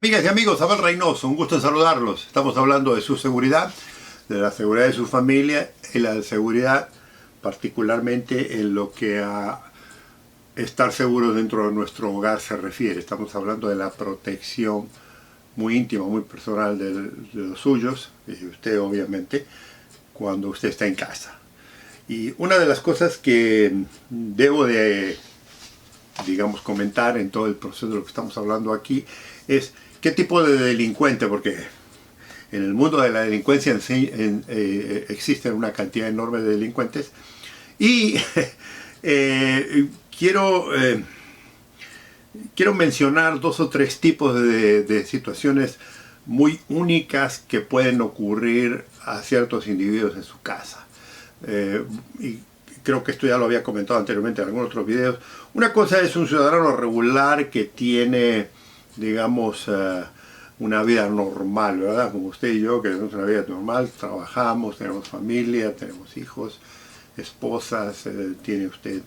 Amigas y amigos, Abel Reynoso, un gusto en saludarlos. Estamos hablando de su seguridad, de la seguridad de su familia y la seguridad particularmente en lo que a estar seguros dentro de nuestro hogar se refiere. Estamos hablando de la protección muy íntima, muy personal de los suyos y usted obviamente cuando usted está en casa. Y una de las cosas que debo de, digamos, comentar en todo el proceso de lo que estamos hablando aquí es qué tipo de delincuente, porque en el mundo de la delincuencia en sí, existen una cantidad enorme de delincuentes y quiero mencionar dos o tres tipos de situaciones muy únicas que pueden ocurrir a ciertos individuos en su casa. Y creo que esto ya lo había comentado anteriormente en algunos otros videos. Una cosa es un ciudadano regular que tiene, digamos, una vida normal, ¿verdad? Como usted y yo, que tenemos una vida normal, trabajamos, tenemos familia, tenemos hijos, esposas, tiene usted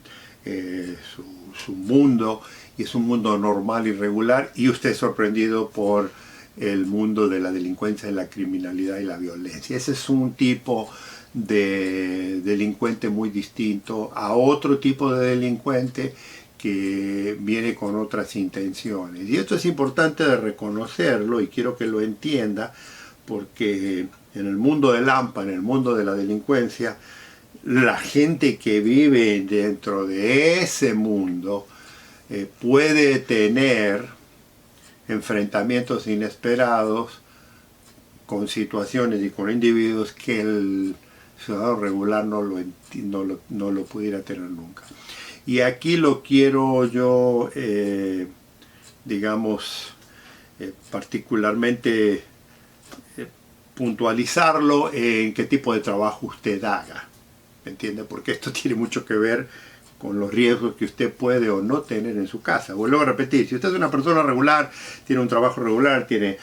su mundo, y es un mundo normal y regular, y usted es sorprendido por el mundo de la delincuencia, de la criminalidad y la violencia. Ese es un tipo de delincuente muy distinto a otro tipo de delincuente que viene con otras intenciones. Y esto es importante de reconocerlo y quiero que lo entienda porque en el mundo del AMPA, en el mundo de la delincuencia, la gente que vive dentro de ese mundo puede tener enfrentamientos inesperados con situaciones y con individuos que el ciudadano regular no lo pudiera tener nunca. Y aquí lo quiero yo, digamos, particularmente puntualizarlo en qué tipo de trabajo usted haga. ¿Me entiende? Porque esto tiene mucho que ver con los riesgos que usted puede o no tener en su casa. Vuelvo a repetir, si usted es una persona regular, tiene un trabajo regular, tiene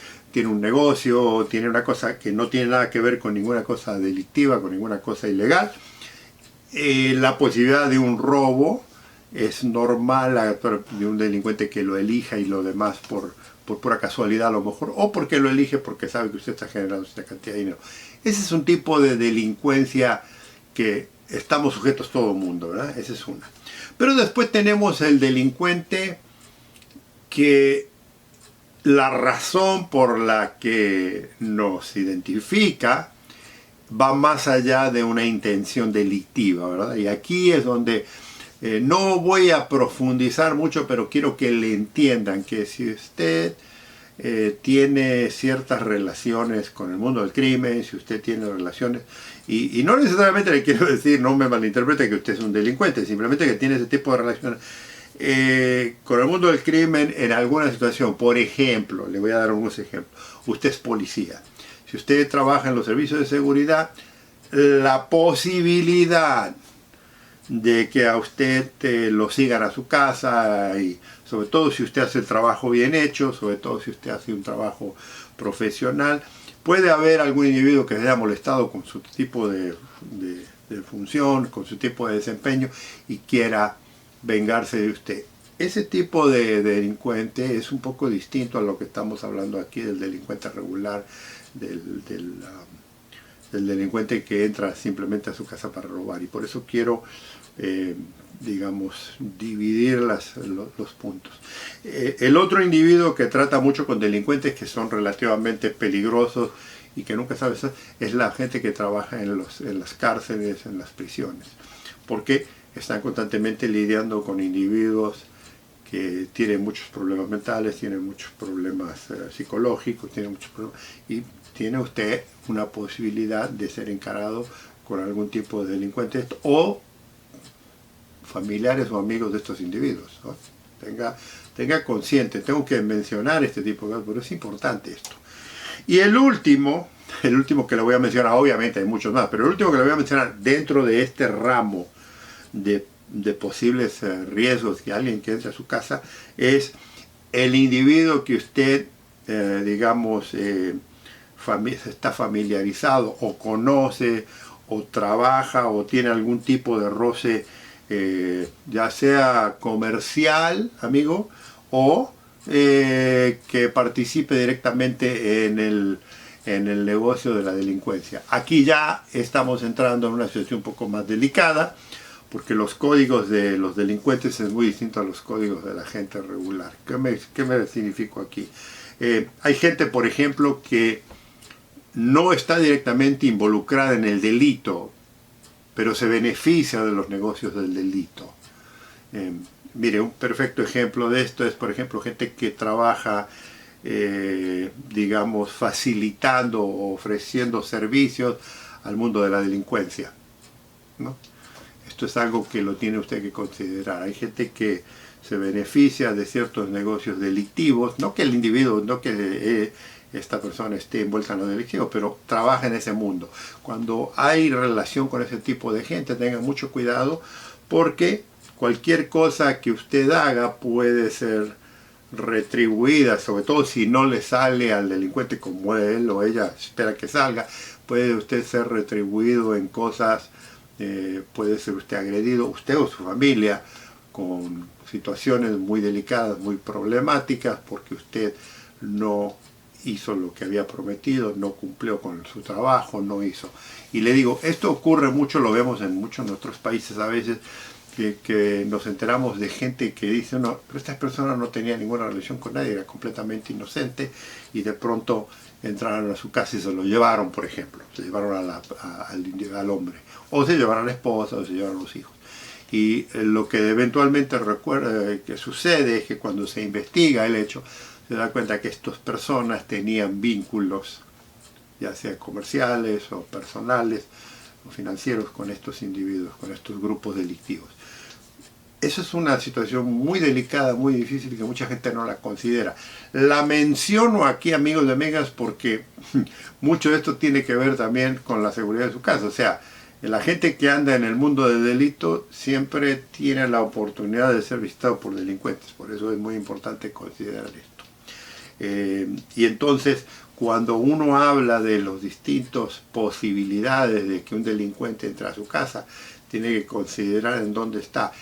un negocio, tiene una cosa que no tiene nada que ver con ninguna cosa delictiva, con ninguna cosa ilegal, la posibilidad de un robo es normal de un delincuente que lo elija y lo demás por pura casualidad a lo mejor, o porque lo elige porque sabe que usted está generando esta cantidad de dinero. Ese es un tipo de delincuencia que estamos sujetos todo el mundo, ¿verdad? Esa es una. Pero después tenemos el delincuente que la razón por la que nos identifica va más allá de una intención delictiva, ¿verdad? Y aquí es donde no voy a profundizar mucho, pero quiero que le entiendan que si usted tiene ciertas relaciones con el mundo del crimen, si usted tiene relaciones, y no necesariamente le quiero decir, no me malinterprete que usted es un delincuente, simplemente que tiene ese tipo de relaciones con el mundo del crimen en alguna situación. Por ejemplo, le voy a dar algunos ejemplos. Usted es policía. Si usted trabaja en los servicios de seguridad, la posibilidad de que a usted lo sigan a su casa, y sobre todo si usted hace el trabajo bien hecho, sobre todo si usted hace un trabajo profesional, puede haber algún individuo que se haya molestado con su tipo de función, con su tipo de desempeño y quiera vengarse de usted. Ese tipo de delincuente es un poco distinto a lo que estamos hablando aquí del delincuente regular, del delincuente que entra simplemente a su casa para robar. Y por eso quiero, digamos, dividir los puntos. El otro individuo que trata mucho con delincuentes que son relativamente peligrosos y que nunca sabes, es la gente que trabaja en las cárceles, en las prisiones. Porque están constantemente lidiando con individuos que tienen muchos problemas mentales, tienen muchos problemas psicológicos, tienen muchos problemas, y tiene usted una posibilidad de ser encarado con algún tipo de delincuente o familiares o amigos de estos individuos, ¿no? Tenga consciente, tengo que mencionar este tipo de cosas, pero es importante esto. Y el último que le voy a mencionar, obviamente hay muchos más, pero el último que le voy a mencionar dentro de este ramo de posibles riesgos que alguien que entre a su casa es el individuo que usted, digamos, está familiarizado o conoce o trabaja o tiene algún tipo de roce, ya sea comercial, amigo, o que participe directamente en el negocio de la delincuencia. Aquí ya estamos entrando en una situación un poco más delicada, porque los códigos de los delincuentes es muy distinto a los códigos de la gente regular. ¿Qué me significo aquí? Hay gente, por ejemplo, que no está directamente involucrada en el delito, pero se beneficia de los negocios del delito. Mire, un perfecto ejemplo de esto es, por ejemplo, gente que trabaja, digamos, facilitando o ofreciendo servicios al mundo de la delincuencia, ¿no? Esto es algo que lo tiene usted que considerar. Hay gente que se beneficia de ciertos negocios delictivos, no que el individuo, no que esta persona esté envuelta en lo delictivo, pero trabaja en ese mundo. Cuando hay relación con ese tipo de gente, tenga mucho cuidado, porque cualquier cosa que usted haga puede ser retribuida, sobre todo si no le sale al delincuente como él o ella espera que salga, puede usted ser retribuido en cosas, puede ser usted agredido, usted o su familia, con situaciones muy delicadas, muy problemáticas, porque usted no hizo lo que había prometido, no cumplió con su trabajo, no hizo. Y le digo, esto ocurre mucho, lo vemos en muchos de nuestros países a veces, que nos enteramos de gente que dice, no, pero esta persona no tenía ninguna relación con nadie, era completamente inocente, y de pronto entraron a su casa y se lo llevaron, por ejemplo, se llevaron al hombre, o se llevaron a la esposa, o se llevaron a los hijos. Y lo que eventualmente que sucede es que cuando se investiga el hecho, se da cuenta que estas personas tenían vínculos, ya sea comerciales o personales o financieros, con estos individuos, con estos grupos delictivos. Eso es una situación muy delicada, muy difícil, que mucha gente no la considera. La menciono aquí, amigos y amigas, porque mucho de esto tiene que ver también con la seguridad de su casa. O sea, la gente que anda en el mundo del delito siempre tiene la oportunidad de ser visitado por delincuentes. Por eso es muy importante considerar esto. Y entonces, cuando uno habla de las distintas posibilidades de que un delincuente entre a su casa, tiene que considerar en dónde está.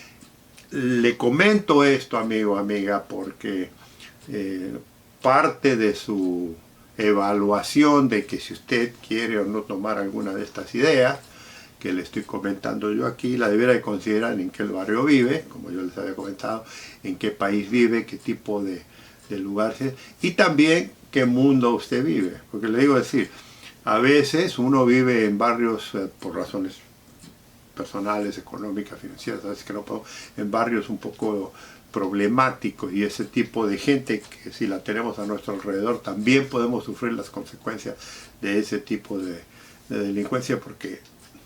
Le comento esto, amigo, amiga, porque parte de su evaluación de que si usted quiere o no tomar alguna de estas ideas que le estoy comentando yo aquí, la debiera de considerar en qué barrio vive, como yo les había comentado, en qué país vive, qué tipo de lugar es, y también qué mundo usted vive. Porque le digo decir, a veces uno vive en barrios por razones personales, económicas, financieras, a veces que no puedo, en barrios un poco problemáticos, y ese tipo de gente que si la tenemos a nuestro alrededor también podemos sufrir las consecuencias de ese tipo de delincuencia, porque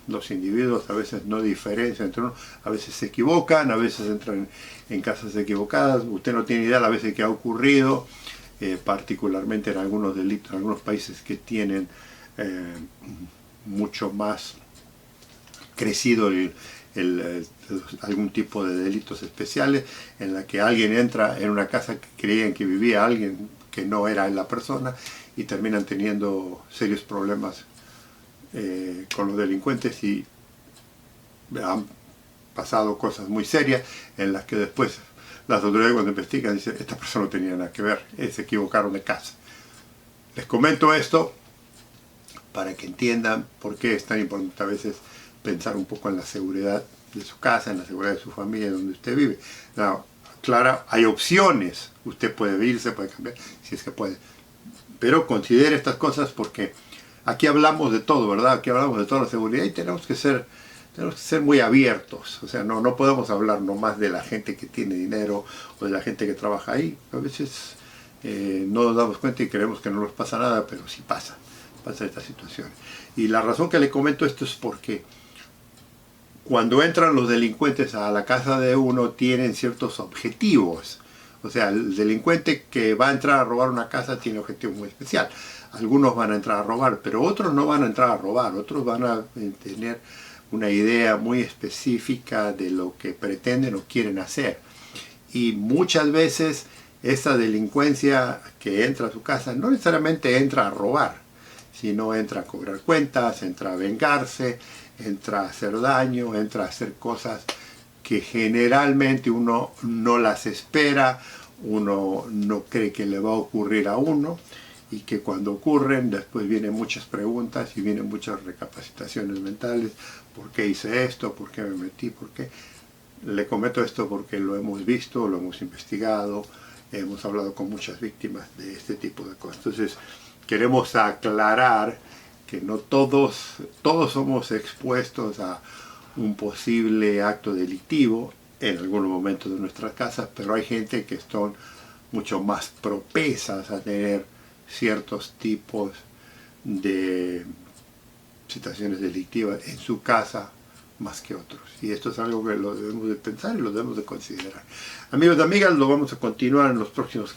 los individuos a veces no diferencian entre uno, a veces se equivocan, a veces entran en casas equivocadas, usted no tiene idea a veces qué ha ocurrido, particularmente en algunos delitos, en algunos países que tienen mucho más crecido algún tipo de delitos especiales, en la que alguien entra en una casa que creían que vivía alguien que no era la persona, y terminan teniendo serios problemas con los delincuentes, y han pasado cosas muy serias en las que después las autoridades, cuando investigan, dicen, esta persona no tenía nada que ver, se equivocaron de casa. Les comento esto para que entiendan por qué es tan importante a veces pensar un poco en la seguridad de su casa, en la seguridad de su familia, donde usted vive. No, claro, hay opciones, usted puede irse, puede cambiar, si es que puede, pero considere estas cosas, porque aquí hablamos de todo, ¿verdad? Aquí hablamos de toda la seguridad, y tenemos que ser muy abiertos. O sea, no podemos hablar nomás de la gente que tiene dinero o de la gente que trabaja ahí. A veces no nos damos cuenta y creemos que no nos pasa nada, pero sí pasa estas situaciones. Y la razón que le comento esto es porque cuando entran los delincuentes a la casa de uno, tienen ciertos objetivos. O sea, el delincuente que va a entrar a robar una casa tiene un objetivo muy especial. Algunos van a entrar a robar, pero otros no van a entrar a robar. Otros van a tener una idea muy específica de lo que pretenden o quieren hacer. Y muchas veces esa delincuencia que entra a su casa no necesariamente entra a robar, sino entra a cobrar cuentas, entra a vengarse, entra a hacer daño, entra a hacer cosas que generalmente uno no las espera, uno no cree que le va a ocurrir a uno, y que cuando ocurren después vienen muchas preguntas y vienen muchas recapacitaciones mentales. ¿Por qué hice esto? ¿Por qué me metí? ¿Por qué? Le comento esto porque lo hemos visto, lo hemos investigado, hemos hablado con muchas víctimas de este tipo de cosas. Entonces queremos aclarar que no todos somos expuestos a un posible acto delictivo en algunos momentos de nuestras casas, pero hay gente que son mucho más propensas a tener ciertos tipos de situaciones delictivas en su casa más que otros. Y esto es algo que lo debemos de pensar y lo debemos de considerar. Amigos y amigas, lo vamos a continuar en los próximos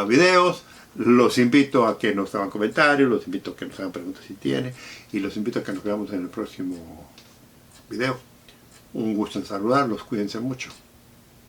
videos. Los invito a que nos hagan comentarios, los invito a que nos hagan preguntas si tienen, y los invito a que nos veamos en el próximo video. Un gusto en saludarlos, cuídense mucho.